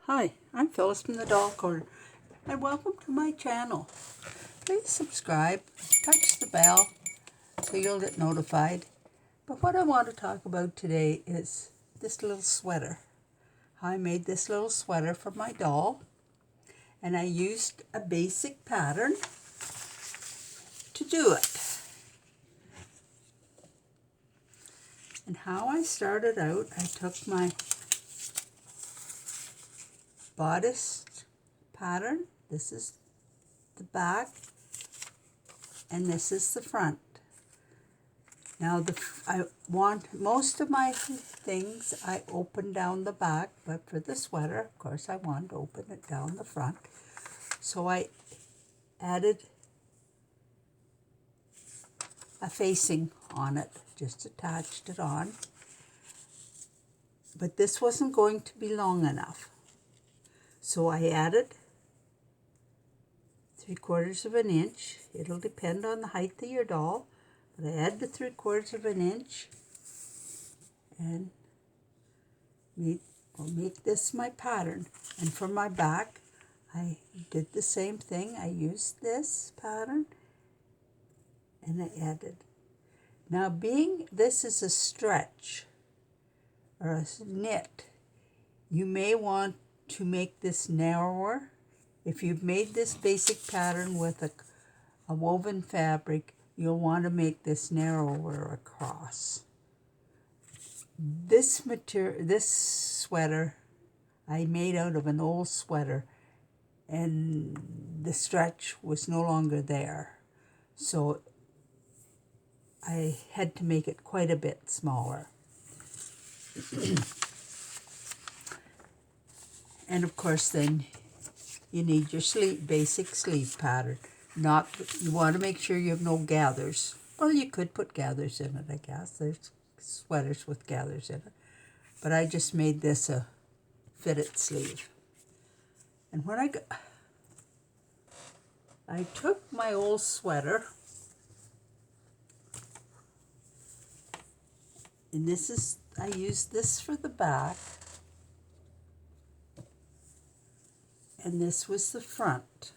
Hi, I'm Phyllis from the Doll Corner, and welcome to my channel. Please subscribe, touch the bell so you'll get notified. But what I want to talk about today is this little sweater. I made this little sweater for my doll, and I used a basic pattern to do it. And how I started out, I took my bodice pattern. This is the back, and this is the front. Now I want most of my things I open down the back, but for the sweater, of course, I want to open it down the front. So I added a facing on it, just attached it on. But this wasn't going to be long enough. So I added 3/4 of an inch. It'll depend on the height of your doll. But I add the 3/4 of an inch and I'll make this my pattern. And for my back, I did the same thing. I used this pattern and I added. Now, being this is a stretch or a knit, you may want to make this narrower. If you've made this basic pattern with a woven fabric, you'll want to make this narrower across. This sweater I made out of an old sweater, and the stretch was no longer there. So I had to make it quite a bit smaller. And of course then you need your basic sleeve pattern. You want to make sure you have no gathers. Well, you could put gathers in it, I guess. There's sweaters with gathers in it. But I just made this a fitted sleeve. And when I took my old sweater, and I used this for the back, and this was the front.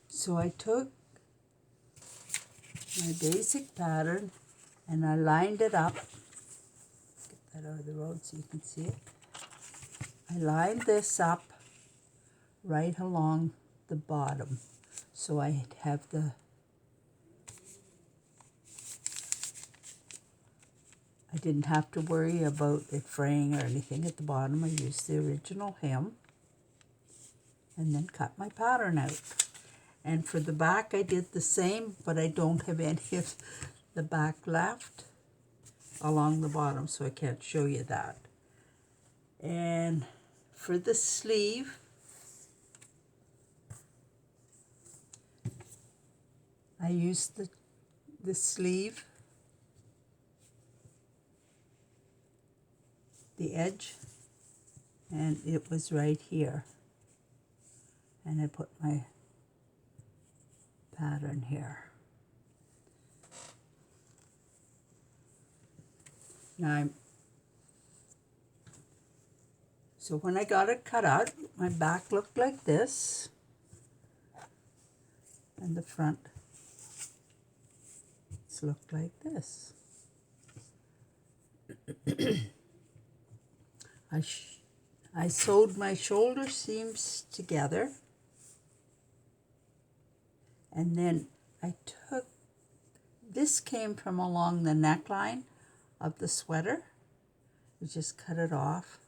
So I took my basic pattern and I lined it up. Get that out of the road so you can see it. I lined this up right along the bottom. So I have I didn't have to worry about it fraying or anything at the bottom. I used the original hem and then cut my pattern out. And for the back, I did the same, but I don't have any of the back left along the bottom, so I can't show you that. And for the sleeve, I used the sleeve, the edge, and it was right here. And I put my pattern here. Now so when I got it cut out, my back looked like this, and the front looked like this. I sewed my shoulder seams together, and then this came from along the neckline of the sweater. You just cut it off,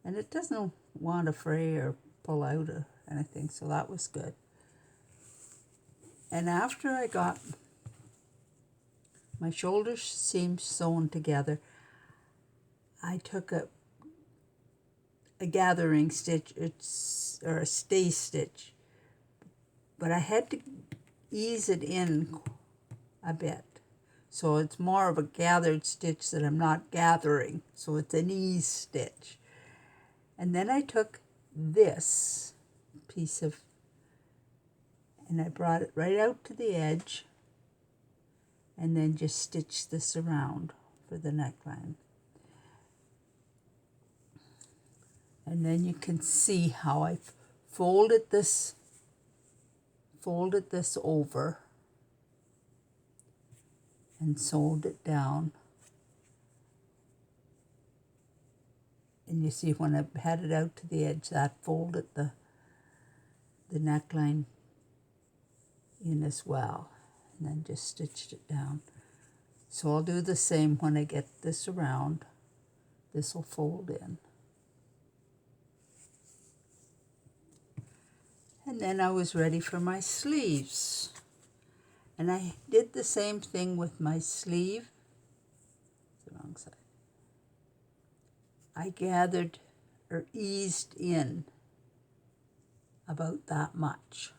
and it doesn't want to fray or pull out or anything, so that was good. And after I got my shoulder seams sewn together, I took a gathering stitch or a stay stitch, but I had to ease it in a bit. So it's more of a gathered stitch that I'm not gathering. So it's an ease stitch. And then I took this piece and I brought it right out to the edge and then just stitched this around for the neckline. And then you can see how I folded this over and sewed it down. And you see when I had it out to the edge, that folded the neckline in as well. And then just stitched it down. So I'll do the same when I get this around. This will fold in. And then I was ready for my sleeves. And I did the same thing with my sleeve. The wrong side. I gathered or eased in about that much.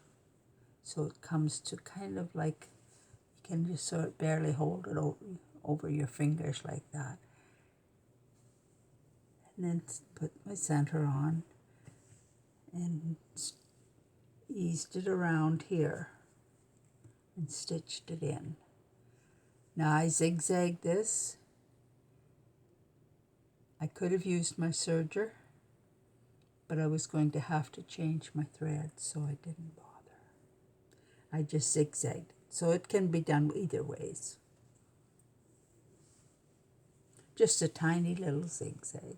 So it comes to kind of like, you can just sort of barely hold it over your fingers like that. And then put my center on and eased it around here and stitched it in. Now I zigzagged this. I could have used my serger, but I was going to have to change my thread, so I didn't bother. I just zigzagged. So it can be done either ways. Just a tiny little zigzag.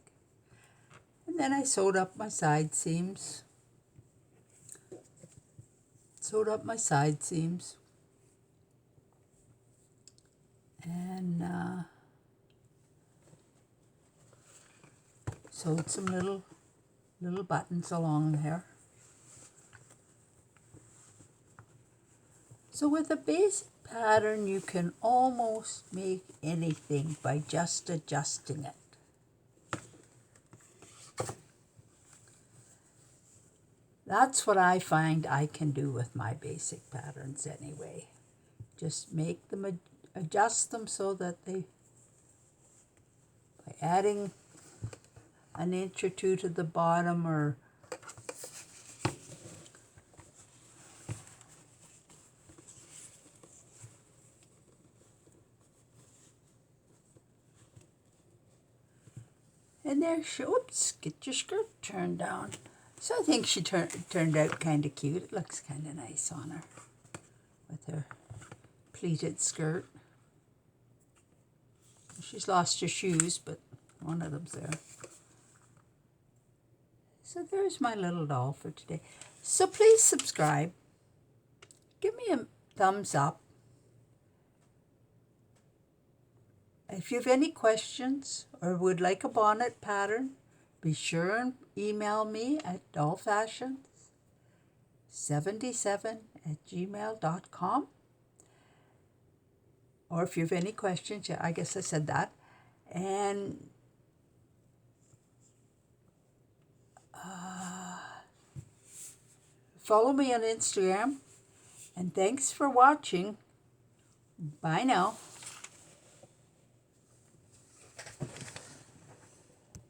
And then I sewed up my side seams. And sewed some little buttons along there. So with a basic pattern, you can almost make anything by just adjusting it. That's what I find I can do with my basic patterns anyway. Just make them, adjust them so that they, by adding an inch or two to the bottom, or and there she, oops, get your skirt turned down. So I think she turned out kind of cute. It looks kind of nice on her with her pleated skirt. She's lost her shoes, but one of them's there. So there's my little doll for today. So please subscribe. Give me a thumbs up. If you have any questions or would like a bonnet pattern, be sure and email me at dollfashions77@gmail.com. Or if you have any questions, yeah, I guess I said that. And follow me on Instagram. And thanks for watching. Bye now.